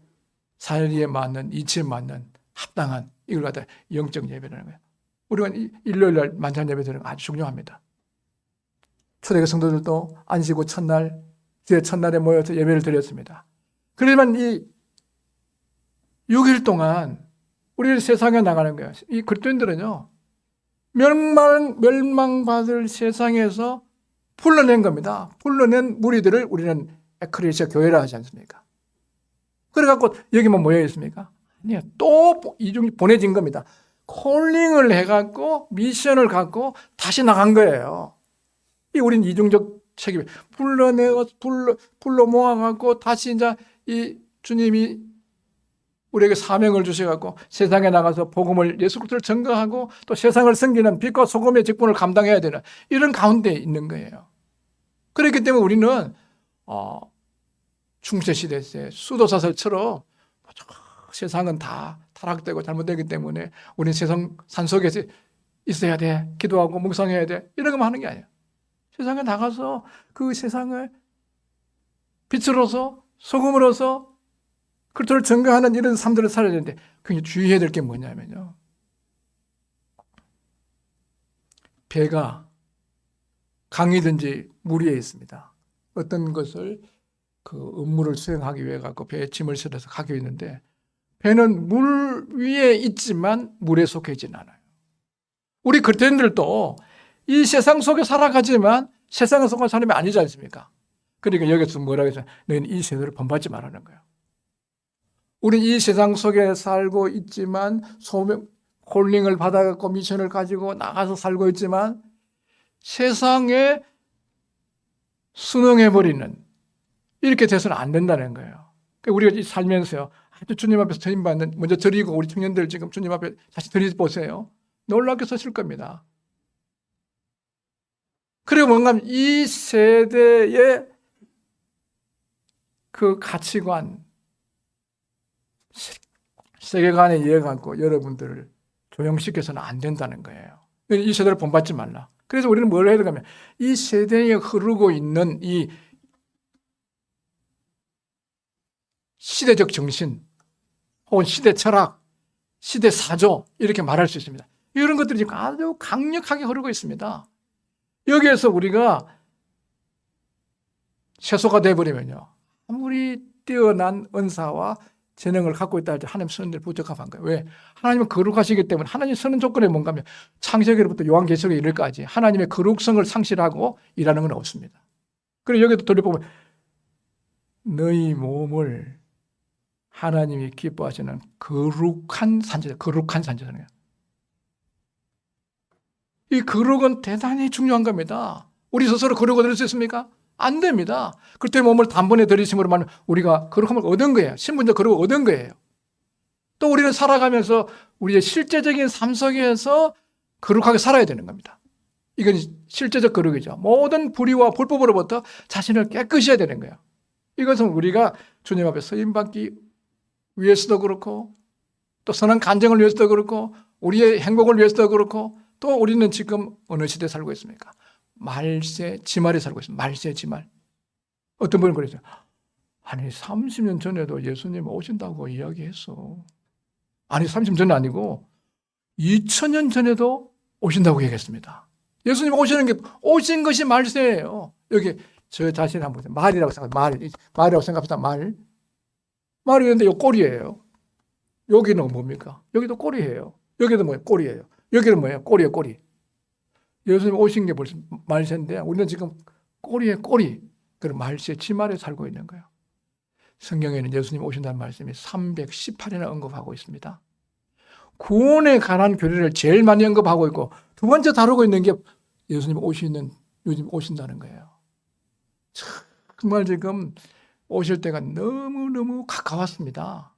살리에 맞는 이치에 맞는 합당한 이걸 갖다 영적 예배라는 거예요. 우리가 일요일날 만찬 예배 드리는 거 아주 중요합니다. 초대교 성도들도 안식 후 첫날 주의 첫날에 모여서 예배를 드렸습니다. 그러면 이 6일 동안 우리 세상에 나가는 거예요. 이 그리스도인들은요. 멸망받을 세상에서 불러낸 겁니다. 불러낸 무리들을 우리는 에클레시아 교회라 하지 않습니까? 그래갖고 여기만 모여 있습니까? 아니요. 또 이중 보내진 겁니다. 콜링을 해갖고 미션을 갖고 다시 나간 거예요. 이 우린 이중적 책임. 불러 모아갖고 다시 이제 이 주님이 우리에게 사명을 주셔갖고 세상에 나가서 복음을 예수 그리스도를 증거하고 또 세상을 섬기는 빛과 소금의 직분을 감당해야 되는 이런 가운데 있는 거예요. 그렇기 때문에 우리는 중세시대 때 수도사설처럼 세상은 다 타락되고 잘못되기 때문에 우리는 세상 산속에서 있어야 돼, 기도하고 묵상해야 돼, 이런 것만 하는 게 아니에요. 세상에 나가서 그 세상을 빛으로서 소금으로서 그리스도를 증거하는 이런 삶들을 살아야 되는데 굉장히 주의해야 될 게 뭐냐면요, 배가 강이든지 물 위에 있습니다. 어떤 것을 그 업무를 수행하기 위해 갖고 배에 짐을 실어서 가고 있는데 배는 물 위에 있지만 물에 속해 있지는 않아요. 우리 그리스도인들도 이 세상 속에 살아가지만 세상에 속한 사람이 아니지 않습니까? 그러니까 여기서 뭐라고 해서 너희는 이 세대를 본받지 말라는 거예요. 우리는 이 세상 속에 살고 있지만 소명, 콜링을 받아갖고 미션을 가지고 나가서 살고 있지만 세상에 순응해버리는 이렇게 돼서는 안 된다는 거예요. 그러니까 우리가 살면서요, 아주 주님 앞에서 드림받는, 먼저 드리고 우리 청년들 지금 주님 앞에 다시 드려보세요. 놀랍게 서실 겁니다. 그리고 뭔가 이 세대의 그 가치관, 세계관에 이해 갖고 여러분들을 조용시켜서는 안 된다는 거예요. 이 세대를 본받지 말라. 그래서 우리는 뭘 해야 되냐면 이 세대에 흐르고 있는 이 시대적 정신 혹은 시대 철학, 시대 사조 이렇게 말할 수 있습니다. 이런 것들이 지금 아주 강력하게 흐르고 있습니다. 여기에서 우리가 세소가 되어버리면요, 아무리 뛰어난 은사와 재능을 갖고 있다 할지 하나님 선언들 부적합한 거예요. 왜? 하나님은 거룩하시기 때문에 하나님 선언 조건이 뭔가 하면 창세기로부터 요한계시록에 이르기까지 하나님의 거룩성을 상실하고 일하는 건 없습니다. 그리고 여기도 돌려보면 너희 몸을 하나님이 기뻐하시는 거룩한 산지다. 거룩한 산지잖아요. 이 거룩은 대단히 중요한 겁니다. 우리 스스로 거룩을 얻을 수 있습니까? 안 됩니다. 그때 몸을 단번에 들이심으로 말하면 우리가 거룩함을 얻은 거예요. 신분적 거룩을 얻은 거예요. 또 우리는 살아가면서 우리의 실제적인 삶 속에서 거룩하게 살아야 되는 겁니다. 이건 실제적 거룩이죠. 모든 불의와 불법으로부터 자신을 깨끗이 해야 되는 거예요. 이것은 우리가 주님 앞에 서임받기 위해서도 그렇고 또 선한 간증을 위해서도 그렇고 우리의 행복을 위해서도 그렇고 또 우리는 지금 어느 시대에 살고 있습니까? 말세 지말에 살고 있습니다. 말세 지말. 어떤 분은 그러죠. 아니 30년 전에도 예수님 오신다고 이야기했어. 아니 30년 전은 아니고 2000년 전에도 오신다고 얘기했습니다. 예수님 오신 것이 말세예요. 여기 저 자신 한번 보세요. 말이라고 생각합니다. 말이라고 생각합니다. 말이 있는데 이 꼬리예요. 여기는 뭡니까? 여기도 꼬리예요. 여기도 뭐예요? 꼬리예요. 여기는 뭐예요? 꼬리예요, 꼬리. 예수님 오신 게 벌써 말세인데 우리는 지금 꼬리에 꼬리, 그런 말세 지말에 살고 있는 거예요. 성경에는 예수님 오신다는 말씀이 318회나 언급하고 있습니다. 구원에 관한 교리를 제일 많이 언급하고 있고 두 번째 다루고 있는 게 예수님 요즘 오신다는 거예요. 정말 지금 오실 때가 너무너무 가까웠습니다.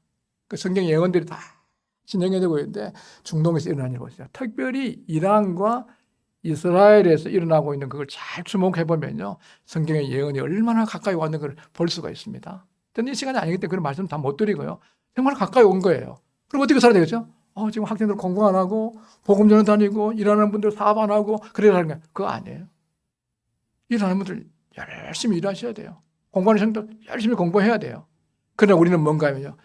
그 성경 예언들이 다 진행이 되고 있는데 중동에서 일어난 일 보세요. 특별히 이란과 이스라엘에서 일어나고 있는 그걸 잘 주목해보면요, 성경의 예언이 얼마나 가까이 왔는 걸 볼 수가 있습니다. 저는 이 시간이 아니기 때문에 그런 말씀 다 못 드리고요. 정말 가까이 온 거예요. 그럼 어떻게 살아야 되겠죠? 지금 학생들 공부 안 하고 복음 전에 다니고 일하는 분들 사업 안 하고 그래야 하는 게 그거 아니에요. 일하는 분들 열심히 일하셔야 돼요. 공부하는 성도 열심히 공부해야 돼요. 그러나 우리는 뭔가 하면요,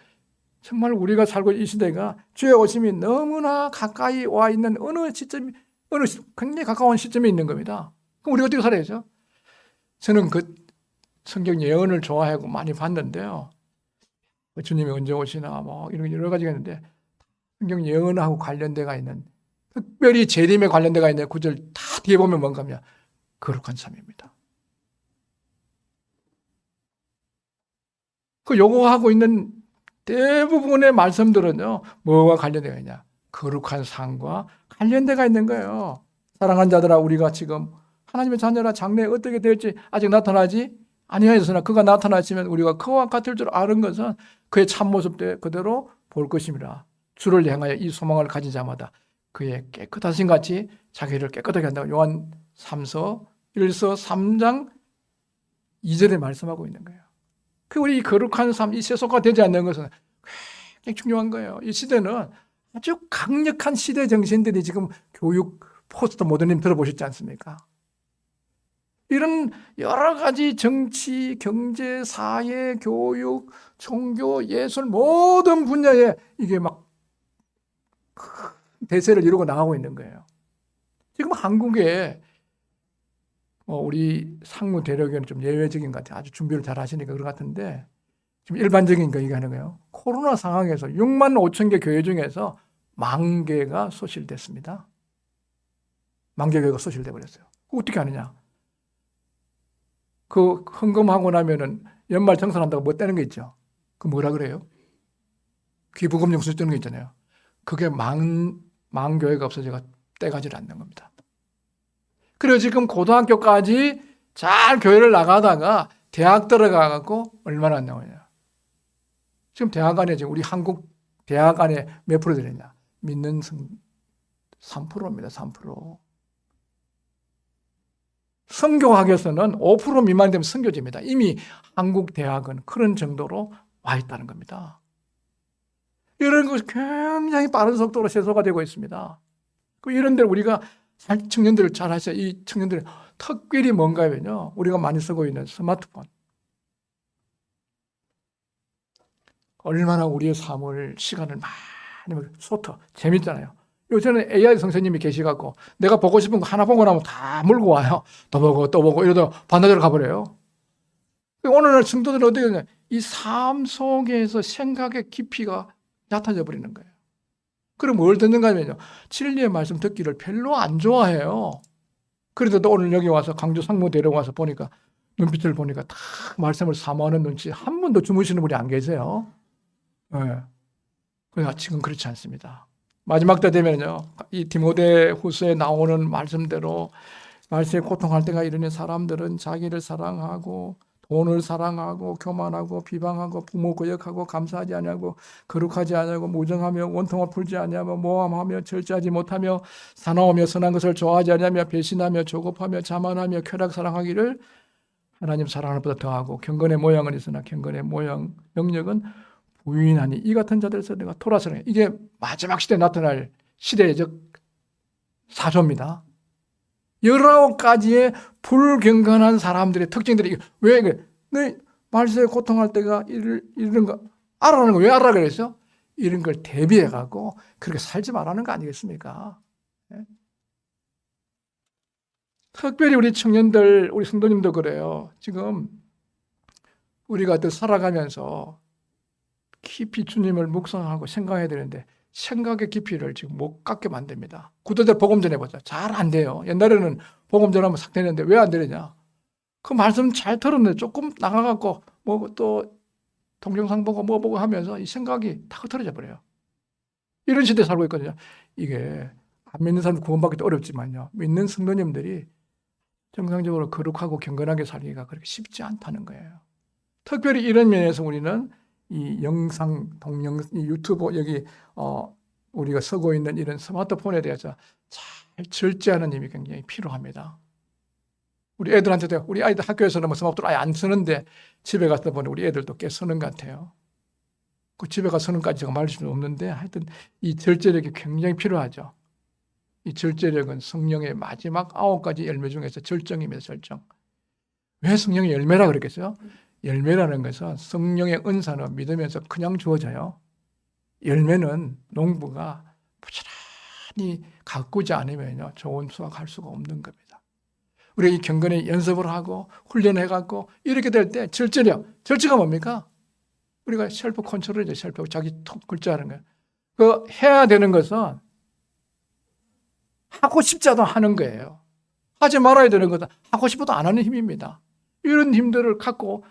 정말 우리가 살고 있는 이 시대가 주의 오심이 너무나 가까이 와 있는 굉장히 가까운 시점에 있는 겁니다. 그럼 우리가 어떻게 살아야죠? 저는 그 성경 예언을 좋아하고 많이 봤는데요. 주님이 언제 오시나 뭐 이런 여러 가지가 있는데 성경 예언하고 관련돼가 있는, 특별히 재림에 관련돼가 있는 구절 다 뒤에 보면 뭔가 하면 거룩한 삶입니다. 그 요구하고 있는 대부분의 말씀들은요, 뭐와 관련되어 있냐? 거룩한 삶과 관련되어 있는 거예요. 사랑하는 자들아, 우리가 지금 하나님의 자녀라 장래에 어떻게 될지 아직 나타나지 아니하였으나 그가 나타나시면 우리가 그와 같을 줄 아는 것은 그의 참모습 그대로 볼 것임이라. 주를 향하여 이 소망을 가진 자마다 그의 깨끗하신 같이 자기를 깨끗하게 한다고 요한 3서 1서 3장 2절에 말씀하고 있는 거예요. 그 우리 거룩한 삶, 이 세속화 되지 않는 것은 굉장히 중요한 거예요. 이 시대는 아주 강력한 시대 정신들이 지금 교육 포스트 모더니즘 들어보셨지 않습니까? 이런 여러 가지 정치, 경제, 사회, 교육, 종교, 예술 모든 분야에 이게 막 대세를 이루고 나가고 있는 거예요. 지금 한국에 우리 상무 대력위원은 좀 예외적인 것 같아요. 아주 준비를 잘 하시니까 그런 것 같은데 지금 일반적인 거 얘기하는 거예요. 코로나 상황에서 6만 5천 개 교회 중에서 10,000개가 소실됐습니다. 10,000개 교회가 소실돼 버렸어요. 어떻게 하느냐? 그 헌금하고 나면은 연말 정산한다고 뭐 떼는 게 있죠. 그 뭐라 그래요? 기부금 영수 뜨는 게 있잖아요. 그게 만 교회가 없어져가 떼가지를 않는 겁니다. 그래서 지금 고등학교까지 잘 교회를 나가다가 대학 들어가갖고 얼마나 안 나오냐. 지금 대학 안에 지금 우리 한국 대학 안에 몇 프로 되느냐. 믿는 3%입니다. 3%. 선교학에서는 5% 미만 되면 선교제입니다. 이미 한국 대학은 그런 정도로 와 있다는 겁니다. 이런 것이 굉장히 빠른 속도로 세소가 되고 있습니다. 이런 데를 우리가 청년들을 잘 하셔야 이 청년들의 특별히 뭔가면요. 우리가 많이 쓰고 있는 스마트폰. 얼마나 우리의 삶을, 시간을 많이 재밌잖아요. 요새는 AI 선생님이 계시갖고 내가 보고 싶은 거 하나 보고 나면 다 물고 와요. 또 보고 이러다 반나절 가버려요. 오늘날 성도들은 어떻게 되냐. 이 삶 속에서 생각의 깊이가 얕아져 버리는 거예요. 그럼 뭘 듣는가 하면요. 진리의 말씀 듣기를 별로 안 좋아해요. 그래도 오늘 여기 와서 강주 상무 데려와서 보니까 눈빛을 보니까 다 말씀을 사모하는 눈치 한 번도 주무시는 분이 안 계세요. 네. 그래서 지금 그렇지 않습니다. 마지막 때 되면요. 이 디모데 후서에 나오는 말씀대로 말세에 고통할 때가 이르니 사람들은 자기를 사랑하고 돈을 사랑하고 교만하고 비방하고 부모 거역하고 감사하지 아니하고 거룩하지 아니하고 무정하며 원통을 풀지 아니하며 모함하며 절제하지 못하며 사나우며 선한 것을 좋아하지 아니하며 배신하며 조급하며 자만하며 쾌락 사랑하기를 하나님 사랑하는 것보다 더하고 경건의 모양은 있으나 경건의 모양 영역은 부인하니 이 같은 자들에서 내가 돌아서는 이게 마지막 시대에 나타날 시대적 사조입니다. 19가지의 불경건한 사람들의 특징들이 왜 너 말세에 고통할 때가 이런 거 알아라는 거 왜 알아 그랬어? 이런 걸 대비해 갖고 그렇게 살지 말라는 거 아니겠습니까? 특별히 우리 청년들, 우리 성도님도 그래요. 지금 우리가 또 살아가면서 깊이 주님을 묵상하고 생각해야 되는데 생각의 깊이를 지금 못 갖게 만듭니다. 구도대로 복음 전해보자. 잘 안 돼요. 옛날에는 복음 전하면 싹 되는데 왜 안 되느냐? 그 말씀 잘 들었는데 조금 나가갖고 뭐 또 동영상 보고 뭐 보고 하면서 이 생각이 다 흐트러져 버려요. 이런 시대에 살고 있거든요. 이게 안 믿는 사람 구원받기도 어렵지만요. 믿는 성도님들이 정상적으로 거룩하고 경건하게 살기가 그렇게 쉽지 않다는 거예요. 특별히 이런 면에서 우리는 이 영상, 이 유튜브 여기 우리가 쓰고 있는 이런 스마트폰에 대해서 잘 절제하는 힘이 굉장히 필요합니다. 우리 애들한테도 우리 아이들 학교에서는 뭐 스마트폰 아예 안 쓰는데 집에 가서 보니 우리 애들도 꽤 쓰는 것 같아요. 그 집에 가서 쓰는까지 제가 말할 수는 없는데 하여튼 이 절제력이 굉장히 필요하죠. 이 절제력은 성령의 마지막 9가지 열매 중에서 절정입니다. 절정. 왜 성령의 열매라 그랬겠어요? 열매라는 것은 성령의 은사는 믿으면서 그냥 주어져요. 열매는 농부가 부지런히 가꾸지 않으면요 좋은 수확할 수가 없는 겁니다. 우리가 이 경건에 연습을 하고 훈련해갖고 이렇게 될 때 절제가 뭡니까? 우리가 셀프 컨트롤이죠. 셀프 자기 톡 글자하는 거예요. 그 해야 되는 것은 하고 싶지 않아도 하는 거예요. 하지 말아야 되는 것은 하고 싶어도 안 하는 힘입니다. 이런 힘들을 갖고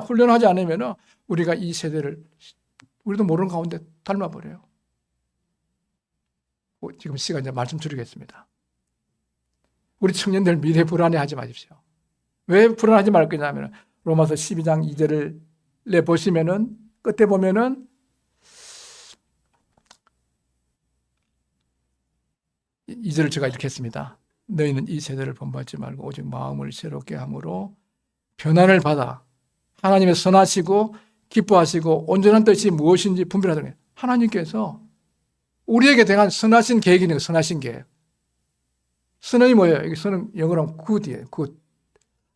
훈련하지 않으면 우리가 이 세대를 우리도 모르는 가운데 닮아버려요. 지금 시간 이제 말씀 줄이겠습니다. 우리 청년들 미래 불안해하지 마십시오. 왜 불안하지 말 거냐면 로마서 12장 2절을 보시면은 끝에 보면은 2절을 제가 이렇게 했습니다. 너희는 이 세대를 본받지 말고 오직 마음을 새롭게 함으로 변화를 받아 하나님의 선하시고 기뻐하시고 온전한 뜻이 무엇인지 분별하는 거예요. 하나님께서 우리에게 대한 선하신 계획이 있는 거예요. 선하신 계획. 선이 뭐예요? 이게 선은 영어로 하면 good이에요. good.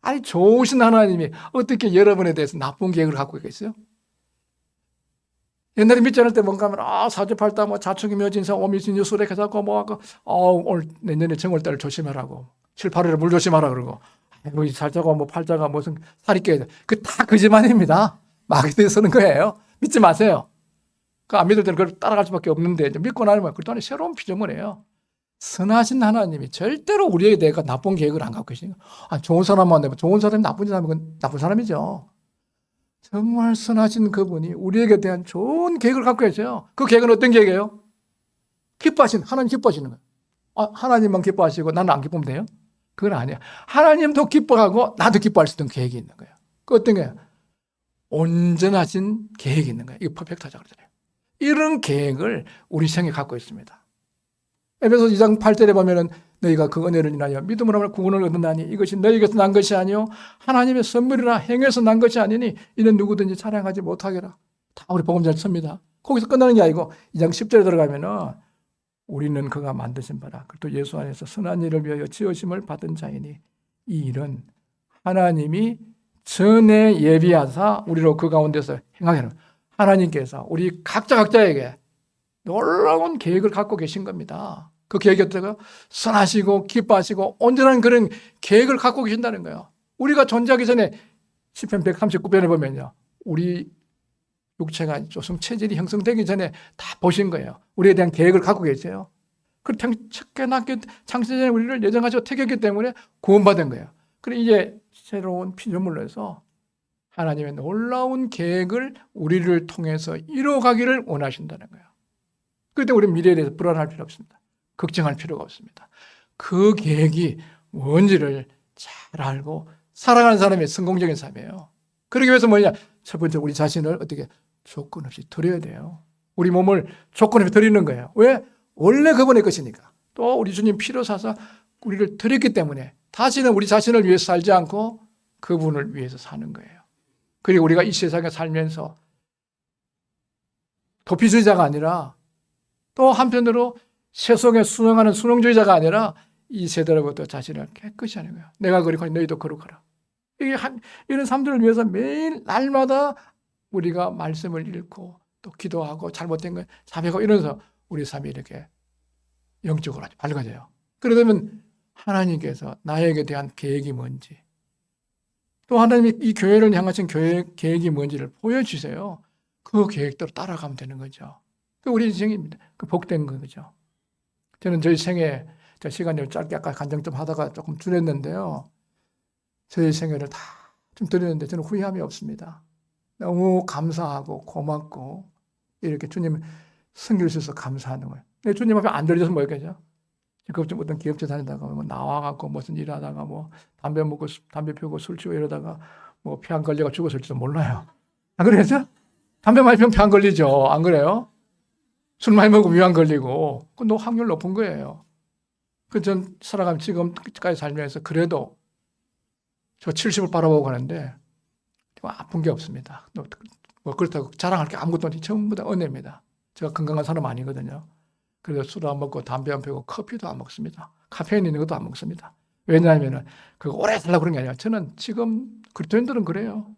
아니 좋으신 하나님이 어떻게 여러분에 대해서 나쁜 계획을 갖고 계세요? 옛날에 믿지 않을 때 뭔가 하면 사주팔다 뭐 자축이 묘진사 오미진유 수rek해서 뭐 오늘 내년에 정월달을 조심하라고 7, 8월에 물 조심하라 그러고 살자가 뭐 팔자가 무슨 살이 껴야 돼. 그 다 거짓말입니다. 마귀들이 쓰는 거예요. 믿지 마세요. 그 안 믿을 때는 그걸 따라갈 수밖에 없는데 믿고 나면 그동안에 새로운 피조물이에요. 선하신 하나님이 절대로 우리에게 대해 나쁜 계획을 안 갖고 계시는 거예요. 좋은 사람만 되면 좋은 사람이 나쁜 사람이면 그건 나쁜 사람이죠. 정말 선하신 그분이 우리에게 대한 좋은 계획을 갖고 계세요. 그 계획은 어떤 계획이에요? 기뻐하신, 하나님 기뻐하시는 거예요. 하나님만 기뻐하시고 나는 안 기쁘면 돼요? 그건 아니야. 하나님도 기뻐하고 나도 기뻐할 수 있는 계획이 있는 거예요. 그 어떤 거예요? 온전하신 계획이 있는 거예요. 이거 퍼펙트하자 그러잖아요. 이런 계획을 우리 생에 갖고 있습니다. 에베소 2장 8절에 보면은 너희가 그 은혜를 인하여 믿음으로 하면 구원을 얻는다니 이것이 너희에게서 난 것이 아니요 하나님의 선물이라 행해서 난 것이 아니니 이는 누구든지 자랑하지 못하게라. 다 우리 복음 잘 씁니다. 거기서 끝나는 게 아니고 2장 10절에 들어가면은 우리는 그가 만드신 바라 또 예수 안에서 선한 일을 위하여 지으심을 받은 자이니 이 일은 하나님이 전에 예비하사 우리로 그 가운데서 행하게 하는 하나님께서 우리 각자에게 놀라운 계획을 갖고 계신 겁니다. 그 계획이 어때요? 선하시고 기뻐하시고 온전한 그런 계획을 갖고 계신다는 거예요. 우리가 존재하기 전에 시편 139편에 보면요. 우리 육체가 조금 체질이 형성되기 전에 다 보신 거예요. 우리에 대한 계획을 갖고 계세요. 그 첫깨낫게 창세 전에 우리를 예정하시고 택했기 때문에 구원받은 거예요. 그리고 이제 새로운 피조물로서 하나님의 놀라운 계획을 우리를 통해서 이루어가기를 원하신다는 거예요. 그때 우리 미래에 대해서 불안할 필요 없습니다. 걱정할 필요가 없습니다. 그 계획이 뭔지를 잘 알고 살아가는 사람이 성공적인 삶이에요. 그러기 위해서 뭐냐? 첫 번째 우리 자신을 어떻게 조건 없이 드려야 돼요. 우리 몸을 조건 없이 드리는 거예요. 왜? 원래 그분의 것이니까. 또 우리 주님 피로 사서 우리를 드렸기 때문에 다시는 우리 자신을 위해서 살지 않고 그분을 위해서 사는 거예요. 그리고 우리가 이 세상에 살면서 도피주의자가 아니라 또 한편으로 세속에 순응하는 순응주의자가 아니라 이 세대로부터 자신을 깨끗이 하는 거예요. 내가 그리고 너희도 거룩하라. 이런 삶들을 위해서 매일 날마다 우리가 말씀을 읽고 또 기도하고 잘못된 걸 자백하고 이러면서 우리 삶이 이렇게 영적으로 아주 밝아져요. 그러면 하나님께서 나에게 대한 계획이 뭔지 또 하나님이 이 교회를 향하신 계획이 뭔지를 보여주세요. 그 계획대로 따라가면 되는 거죠. 그 우리 인생입니다. 그 복된 거죠. 저는 저희 생애, 시간이 짧게 아까 간증 좀 하다가 조금 줄였는데요. 저희 생애를 다 좀 드렸는데 저는 후회함이 없습니다. 너무 감사하고 고맙고 이렇게 주님 섬길 수 있어서 감사하는 거예요. 근데 주님 앞에 안 드려져서 뭐였겠죠? 직업 좀 어떤 기업체 다니다가 뭐 나와갖고 무슨 일하다가 뭐 담배 먹고 담배 피우고 술 취고 이러다가 뭐 피 안 걸려가 죽었을지도 몰라요. 안 그러겠죠? 담배 많이 피우면 피 안 걸리죠. 안 그래요? 술 많이 먹으면 위 안 걸리고 그건 너무 확률 높은 거예요. 그 전 살아가면 지금까지 살면서 그래도 저 70을 바라보고 가는데 아픈 게 없습니다. 뭐 그렇다고 자랑할 게 아무것도 없이 전부 다 은혜입니다. 제가 건강한 사람 아니거든요. 그래서 술 안 먹고 담배 안 피우고 커피도 안 먹습니다. 카페인 있는 것도 안 먹습니다. 왜냐하면 그거 오래 살려고 그런 게 아니라 저는 지금 그리스도인들은 그래요.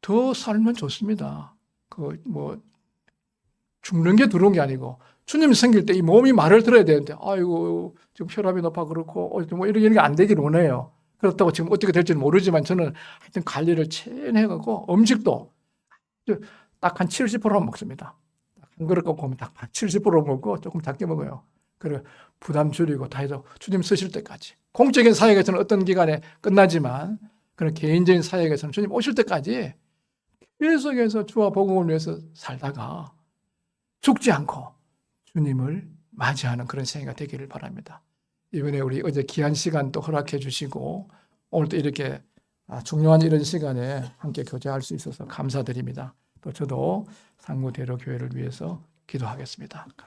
더 살면 좋습니다. 뭐 죽는 게 두려운 게 아니고 주님 생길 때 이 몸이 말을 들어야 되는데 아이고 지금 혈압이 높아 그렇고 뭐 이런 게 안 되길 원해요. 그렇다고 지금 어떻게 될지는 모르지만 저는 하여튼 관리를 체연히 해가고 음식도 딱 한 70%만 먹습니다. 한 그릇 갖고 오면 딱 70% 먹고 조금 작게 먹어요. 그리고 부담 줄이고 다 해서 주님 쓰실 때까지. 공적인 사역에서는 어떤 기간에 끝나지만 그런 개인적인 사역에서는 주님 오실 때까지 계속해서 주와 복음을 위해서 살다가 죽지 않고 주님을 맞이하는 그런 생애가 되기를 바랍니다. 이번에 우리 어제 귀한 시간 또 허락해 주시고 오늘 또 이렇게 중요한 이런 시간에 함께 교제할 수 있어서 감사드립니다. 또 저도 상무대로 교회를 위해서 기도하겠습니다.